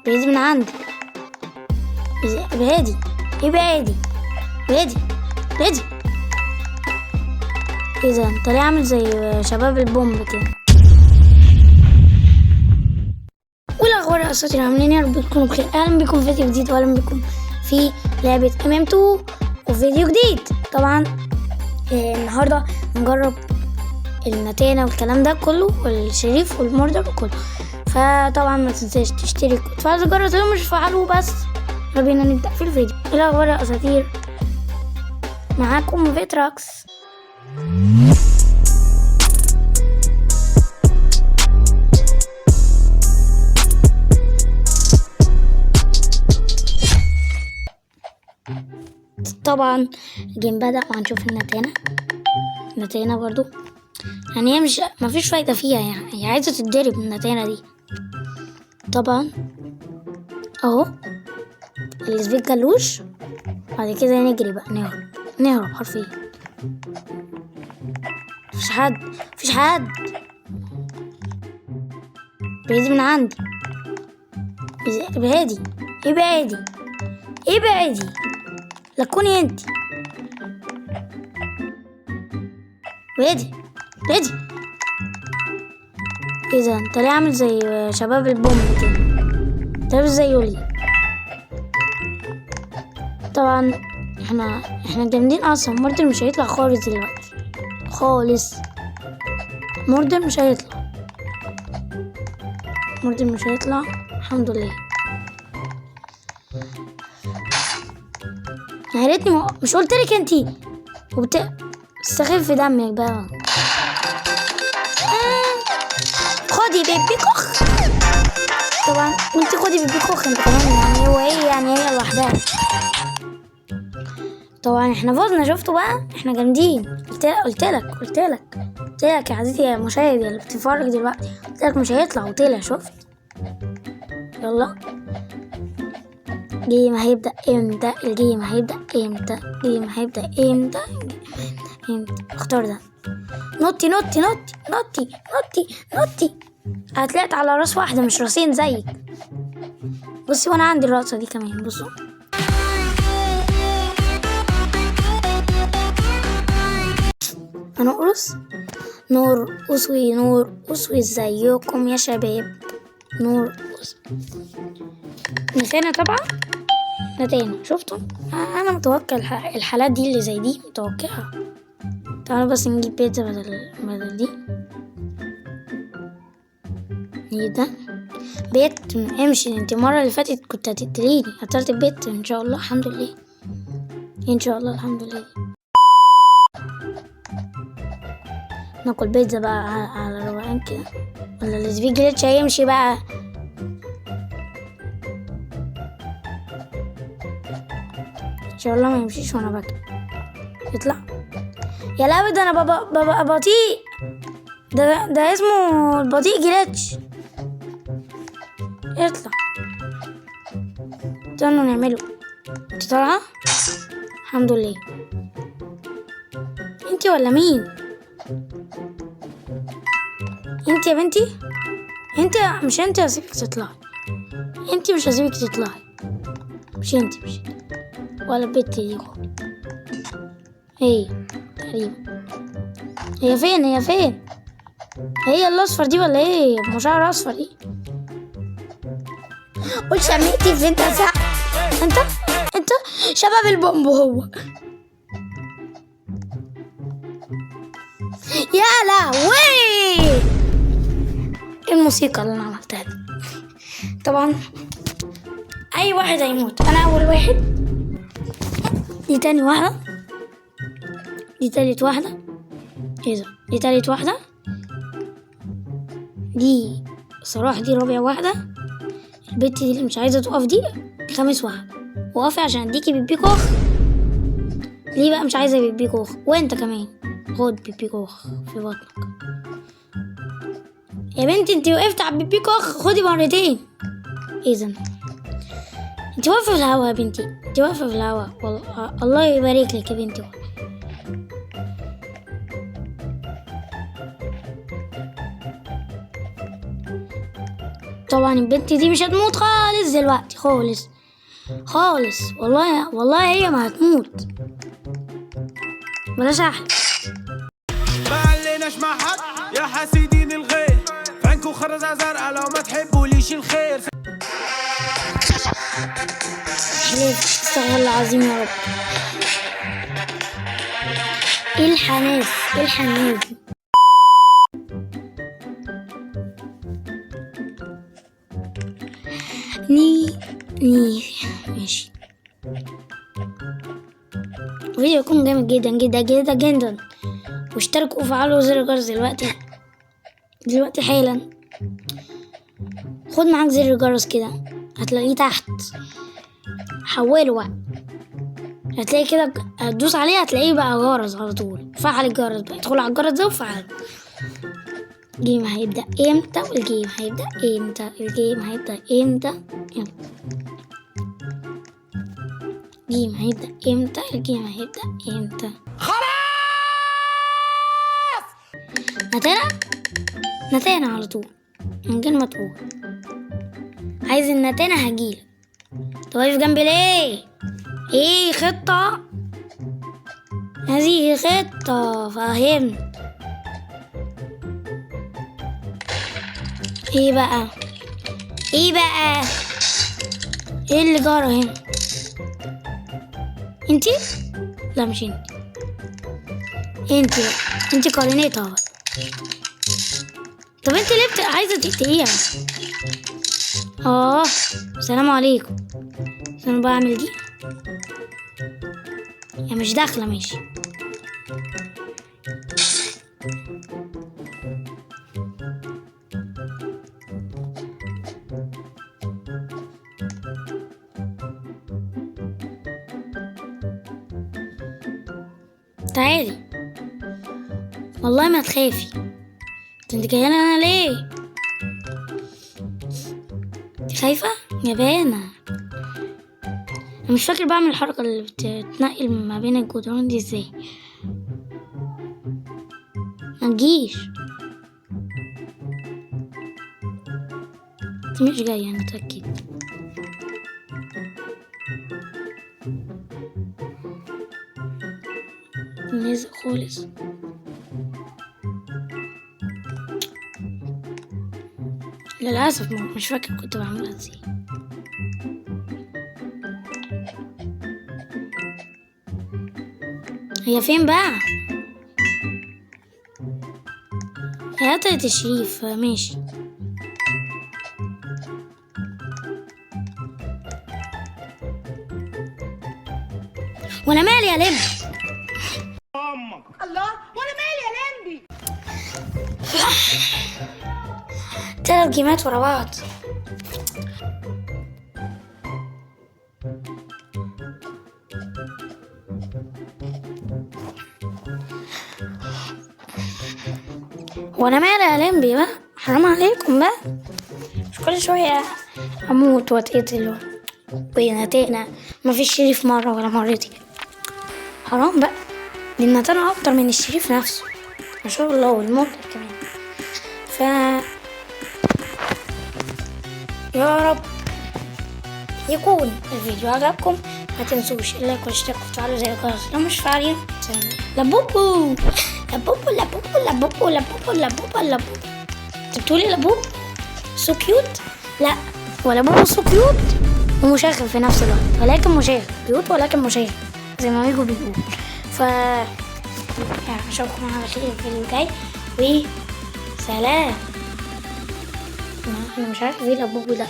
بعيد من عندي. ابعدي ابعدي ابعدي ابعدي. ايه ده؟ انت ليه عامل زي شباب البومب كده؟ والاخبار يا اساطير عاملين ايه؟ يا رب تكونوا بخير. اهلا بكم في فيديو جديد واهلا بكم في لعبه MM2 وفيديو جديد. طبعا النهارده هنجرب النتانة والكلام ده كله والشريف والمردر وكله. فطبعا ما تنساش تشترك وتفعل زر الجرس لو مش فعلوه. بس يلا بينا نبدا في الفيديو. ايه الاخبار يا اساطير؟ معاكم فيتراكس. طبعا الجيم بدأ وهنشوف النتانة برضو. يعني هي مش مفيش فايدة فيها، يعني هي عايزة تتضرب النتانة دي. طبعا اهو السبيك جالوش. بعد كده نجري بقى، نهرب حرفيا. مفيش حد بعيد من عندي. ابعدي لا تكوني انت. ابعدي. ايه ده؟ انت ليه عامل زي شباب البومب كده؟ انت لابس زي يولي. طبعا احنا جامدين اصلا. مردر مش هيطلع خالص دلوقتي خالص. مردر مش هيطلع الحمد لله. يا ريتني مش قلت لك انتي استخف دمك بقى. خدي بيبي كوخ. طبعا وانتي خدي بيبي كوخ انت كمان. يعني هو ايه؟ يعني هي لوحدها. طبعا احنا فوزنا. شفتوا بقى؟ احنا جامدين. قلت لك يا عزيزي يا مشاهد اللي بتتفرج دلوقتي، قلت لك مش هيطلع وطلع. شفت؟ يلا الجيم هيبدأ امتى؟ اختار ده. نطي. هتلاقيت على راس واحدة مش راسين زيك. بصي وانا عندي الرقصة دي كمان. بصوا هنقرص. نور أسوي ازيكم يا شباب. نتانة طبعا. شفتوا؟ انا متوقع الحالات دي اللي زي دي متوقعها. تعالوا بس نجيب بيتزا بدل دي. نجيب ده بيت. امشي انت. المرة اللي فاتت كنت هتقتليني. قتلت البيت ان شاء الله الحمد لله. ناكل بيتزا بقى على روقان كده. ولا السبيك جليتش هيمشي بقى. ان شاء الله ما يمشيش وانا باكل. يطلع. يا لا ده انا بابا بطيء. ده اسمه البطيء جليتش. يطلع. استنوا نعمله. انت طالعه الحمد لله. انت ولا مين؟ انت يا بنتي. انت مش هسيبك تطلعي. مش هسيبك تطلعي. مش انت ولا البت دي. هي تقريبا. هي فين؟ هي الاصفر دي ولا ايه؟ مشعر اصفر دي. قول سميتي في انت شباب البومب هو. يا لهوي الموسيقى اللي انا عملتها دي. طبعا اي واحد هيموت. انا اول واحد. دي تاني واحدة. دي تالت واحدة. ايه ده؟ دي تالت واحدة. دي صراحة دي رابع واحدة. البت دي اللي مش عايزة تقف دي خامس واحدة. وقفي عشان اديكي بيبي كوخ. ليه بقى مش عايزة بيبي كوخ؟ وانت كمان خد بيبي كوخ في بطنك يا بنتي. انت وقفت على بيبي كوخ. خدي مرتين. اذا انت واقفة في الهوا يا بنتي. والله الله يبارك لك يا بنتي. طبعا البنت دي مش هتموت خالص دلوقتي، خالص خالص، والله هي ما هتموت. بلاش احلف. ما عليناش مع حد يا حاسدين الغير، عينكوا خرزة زرقاء لو ما تحبوليش الخير. حلف، استغفر الله العظيم يا رب. ايه الحماس دي؟ ماشي. الفيديو يكون جامد جدا جدا جدا جدا، واشتركوا وفعلوا زر الجرس دلوقتي حالا. خد معاك زر الجرس كده، هتلاقيه تحت، حوله بقى، هتلاقي كده، هتدوس عليه هتلاقيه بقى جرس على طول. فعل الجرس بقى، ادخل على الجرس ده وفعله. الجيم هيبدأ امتى؟ والجيم هيبدأ امتى؟ الجيم هيبدأ امتى؟ يلا. الجيم هيبدأ امتى؟ الجيم هيبدأ امتى؟ خلاص نتانا على طول من غير ما تقول. عايز النتانا هجيلك. انت واقف جنبي ليه؟ ايه خطة؟ هذه خطة، فهمت. ايه بقى ايه اللي جرى هنا؟ انتي؟ لا مش انتي بقى. انتي قرينتها بقى. طب انتي ليه عايزة تقتليها؟ السلام عليكم. انا بعمل دي يا مش داخلة. ماشي. تعالي، والله ما تخافي. انت جايه انا ليه؟ انت خايفه يا بانه؟ انا مش فاكر بعمل الحركه اللي بتتنقل ما بين الجدران دي ازاي. ما تجيش، انت مش جايه انا متاكد. نازل خالص. للأسف مش فاكر كنت بعملها ازاي. هي فين بقى؟ هي قتلت الشريف. ماشي. وانا مالي يا لمبي؟ الله، وانا مالي يا لمبي؟ 3 جيمات ورا بعض. وانا مالي يا لمبي بقى؟ حرام عليكم بقى، مش كل شوية اموت واتقتل وينتقنا. مفيش شريف مرة ولا مرتين. حرام بقى، دي النتانة اكتر من الشريف نفسه ما شاء الله، والمطلق كمان. يا رب يكون الفيديو عجبكم. ما تنسوش اللايك والاشتراك وتفعلوا زي الجرس لو مش فاعلين. لبوبو لبوبو لبوبو لبوبو لبوبو لبوبو لبوبو. انت بتقولي لبوب سو كيوت؟ لا، ولا بوبو سو كيوت ومشاغب في نفس الوقت، ولكن مشاغب كيوت ولكن مشاغب زي ما ميجو بيقول. اشوفكم على خير الفيديو الجاي، وسلام. انا مش عارف ايه لبوبو ده.